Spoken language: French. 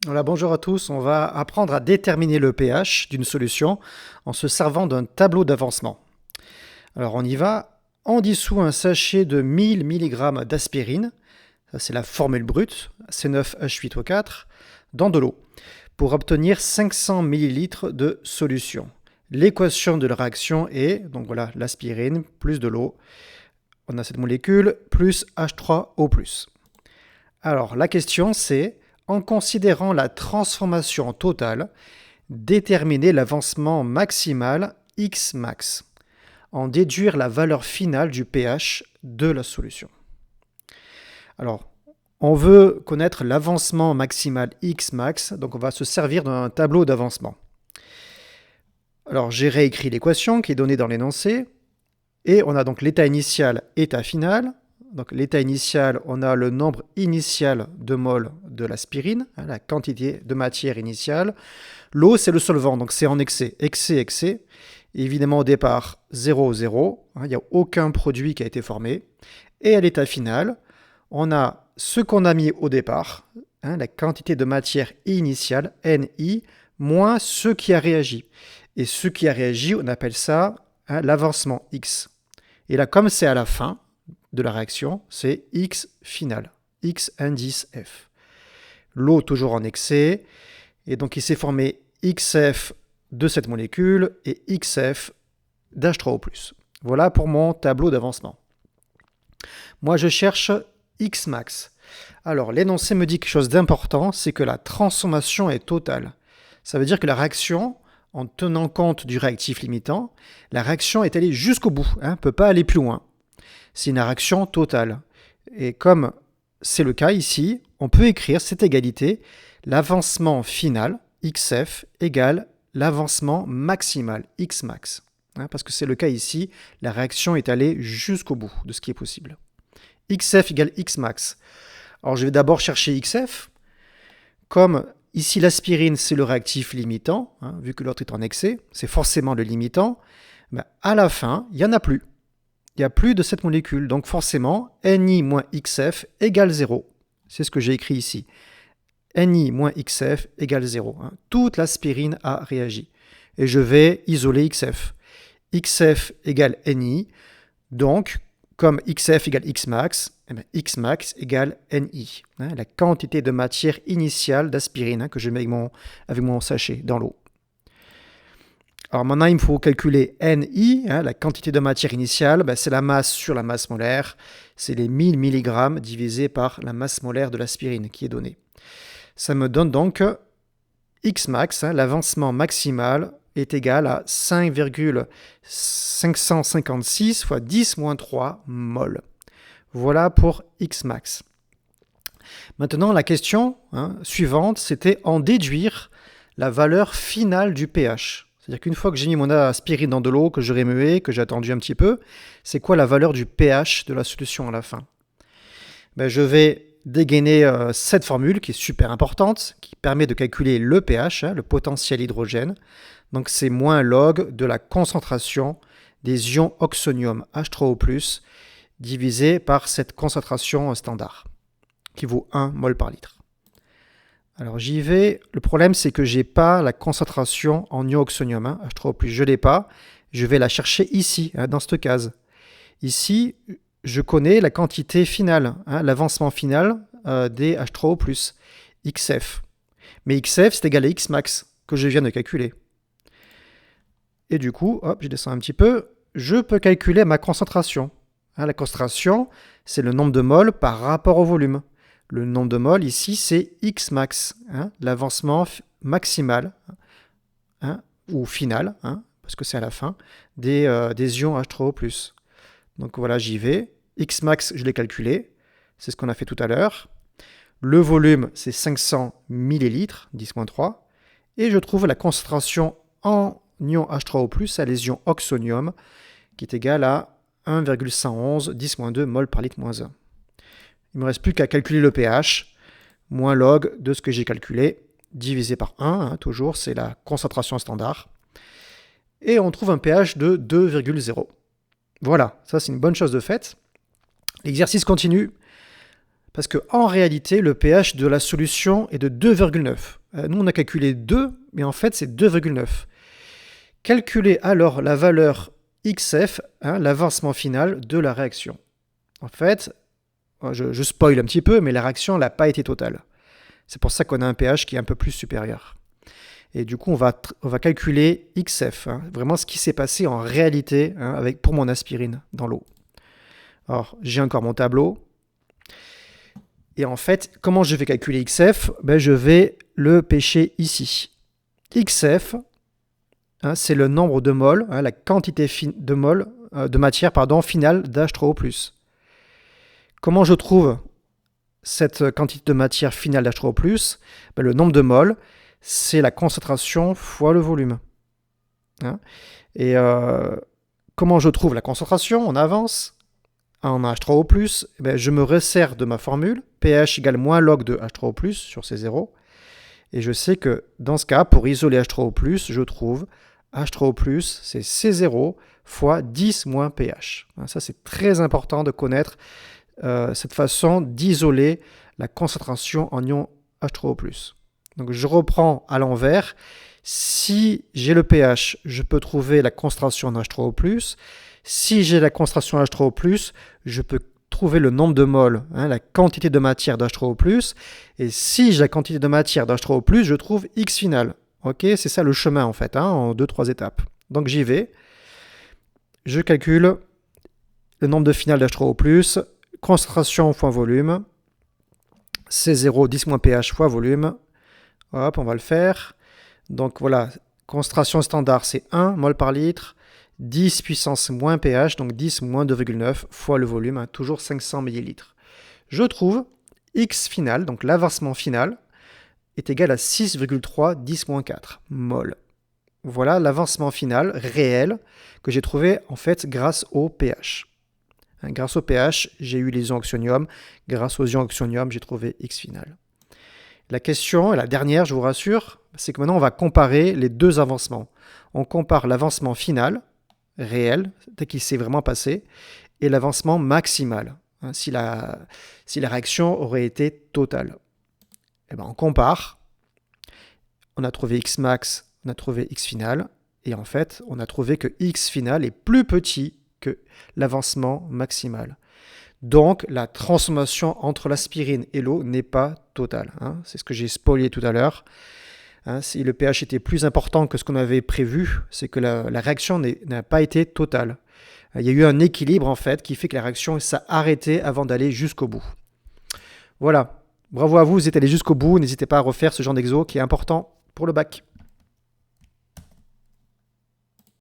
Voilà, bonjour à tous. On va apprendre à déterminer le pH d'une solution en se servant d'un tableau d'avancement. Alors on y va. On dissout un sachet de 1000 mg d'aspirine, ça c'est la formule brute, C9H8O4, dans de l'eau, pour obtenir 500 ml de solution. L'équation de la réaction est, donc voilà, l'aspirine plus de l'eau, on a cette molécule, plus H3O+. Alors la question c'est, en considérant la transformation totale, déterminer l'avancement maximal X max, en déduire la valeur finale du pH de la solution. Alors, on veut connaître l'avancement maximal X max, donc on va se servir d'un tableau d'avancement. Alors, j'ai réécrit l'équation qui est donnée dans l'énoncé, et on a donc l'état initial, état final. Donc l'état initial, on a le nombre initial de moles de l'aspirine, la quantité de matière initiale. L'eau, c'est le solvant, donc c'est en excès, excès. Évidemment, au départ, 0, 0. Il n'y a aucun produit qui a été formé. Et à l'état final, on a ce qu'on a mis au départ, la quantité de matière initiale, Ni, moins ce qui a réagi. Et ce qui a réagi, on appelle ça l'avancement X. Et là, comme c'est à la fin de la réaction, c'est X final, X indice F. L'eau toujours en excès, et donc il s'est formé XF de cette molécule et XF d'H3O+. Voilà pour mon tableau d'avancement. Moi, je cherche X max. Alors, l'énoncé me dit quelque chose d'important, c'est que la transformation est totale. Ça veut dire que la réaction, en tenant compte du réactif limitant, la réaction est allée jusqu'au bout, ne peut pas aller plus loin. C'est une réaction totale. Et comme c'est le cas ici, on peut écrire cette égalité, l'avancement final, XF, égale l'avancement maximal, X max. Parce que c'est le cas ici, la réaction est allée jusqu'au bout de ce qui est possible. XF égale X max. Alors je vais d'abord chercher XF. Comme ici l'aspirine c'est le réactif limitant, vu que l'autre est en excès, c'est forcément le limitant, à la fin, il n'y en a plus. Il n'y a plus de cette molécule, donc forcément, Ni moins XF égale 0. C'est ce que j'ai écrit ici. Ni moins XF égale 0. Toute l'aspirine a réagi. Et je vais isoler XF. XF égale Ni, donc comme XF égale Xmax, Xmax égale Ni, la quantité de matière initiale d'aspirine que je mets avec mon sachet dans l'eau. Alors maintenant, il me faut calculer Ni, la quantité de matière initiale, c'est la masse sur la masse molaire, c'est les 1000 mg divisé par la masse molaire de l'aspirine qui est donnée. Ça me donne donc Xmax, l'avancement maximal, est égal à 5,556 fois 10-3 mol. Voilà pour Xmax. Maintenant, la question suivante, c'était en déduire la valeur finale du pH. C'est-à-dire qu'une fois que j'ai mis mon aspirine dans de l'eau, que j'ai remué, que j'ai attendu un petit peu, c'est quoi la valeur du pH de la solution à la fin? Je vais dégainer cette formule qui est super importante, qui permet de calculer le pH, le potentiel hydrogène. Donc c'est moins log de la concentration des ions oxonium H3O+, divisé par cette concentration standard, qui vaut 1 mol par litre. Alors j'y vais. Le problème, c'est que je n'ai pas la concentration en ion oxonium, H3O+. Je ne l'ai pas. Je vais la chercher ici, dans cette case. Ici, je connais la quantité finale, l'avancement final des H3O+, XF. Mais XF, c'est égal à Xmax, que je viens de calculer. Et du coup, hop, je descends un petit peu, je peux calculer ma concentration. La concentration, c'est le nombre de moles par rapport au volume. Le nombre de moles ici, c'est Xmax, l'avancement maximal, ou final, parce que c'est à la fin, des ions H3O+. Donc voilà, j'y vais. Xmax, je l'ai calculé. C'est ce qu'on a fait tout à l'heure. Le volume, c'est 500 ml, 10-3. Et je trouve la concentration en ion H3O+, à les ions oxonium, qui est égale à 1,111, 10-2 mol par litre moins 1. Il ne me reste plus qu'à calculer le pH, moins log de ce que j'ai calculé, divisé par 1, toujours, c'est la concentration standard. Et on trouve un pH de 2,0. Voilà, ça c'est une bonne chose de faite. L'exercice continue. Parce qu'en réalité, le pH de la solution est de 2,9. Nous, on a calculé 2, mais en fait, c'est 2,9. Calculez alors la valeur XF, l'avancement final de la réaction. En fait, je spoil un petit peu, mais la réaction n'a pas été totale. C'est pour ça qu'on a un pH qui est un peu plus supérieur. Et du coup, on va calculer XF, vraiment ce qui s'est passé en réalité pour mon aspirine dans l'eau. Alors, j'ai encore mon tableau. Et en fait, comment je vais calculer XF? Je vais le pêcher ici. XF, c'est le nombre de moles, la quantité de moles de matière finale d'H3O+. Comment je trouve cette quantité de matière finale d'H3O+? Le nombre de moles, c'est la concentration fois le volume. Et comment je trouve la concentration? On avance. En H3O+, je me resserre de ma formule, pH égale moins log de H3O+, sur C0. Et je sais que dans ce cas, pour isoler H3O+, je trouve H3O+, c'est C0 fois 10 moins pH. Ça, c'est très important de connaître cette façon d'isoler la concentration en ion H3O+. Donc je reprends à l'envers. Si j'ai le pH, je peux trouver la concentration en H3O+. Si j'ai la concentration H3O+, je peux trouver le nombre de moles, la quantité de matière d'H3O+. Et si j'ai la quantité de matière d'H3O+, je trouve X final. Ok, c'est ça le chemin en fait, en 2-3 étapes. Donc j'y vais. Je calcule le nombre de finales d'H3O+, concentration fois volume, C0, 10 moins pH fois volume. Hop, on va le faire. Donc voilà, concentration standard, c'est 1 mol par litre. 10 puissance moins pH, donc 10 moins 2,9 fois le volume, toujours 500 ml. Je trouve X final, donc l'avancement final, est égal à 6,3 10 moins 4 mol. Voilà l'avancement final réel que j'ai trouvé en fait grâce au pH. Grâce au pH, j'ai eu les ions oxonium. Grâce aux ions oxonium, j'ai trouvé X final. La question, et la dernière, je vous rassure, c'est que maintenant on va comparer les deux avancements. On compare l'avancement final, réel, dès qu'il s'est vraiment passé, et l'avancement maximal, si la réaction aurait été totale. On compare, on a trouvé X max, on a trouvé X final, et en fait, on a trouvé que X final est plus petit que l'avancement maximal. Donc, la transformation entre l'aspirine et l'eau n'est pas totale. C'est ce que j'ai spoilé tout à l'heure. Si le pH était plus important que ce qu'on avait prévu, c'est que la réaction n'a pas été totale. Il y a eu un équilibre en fait qui fait que la réaction s'est arrêtée avant d'aller jusqu'au bout. Voilà, bravo à vous, vous êtes allés jusqu'au bout. N'hésitez pas à refaire ce genre d'exo qui est important pour le bac.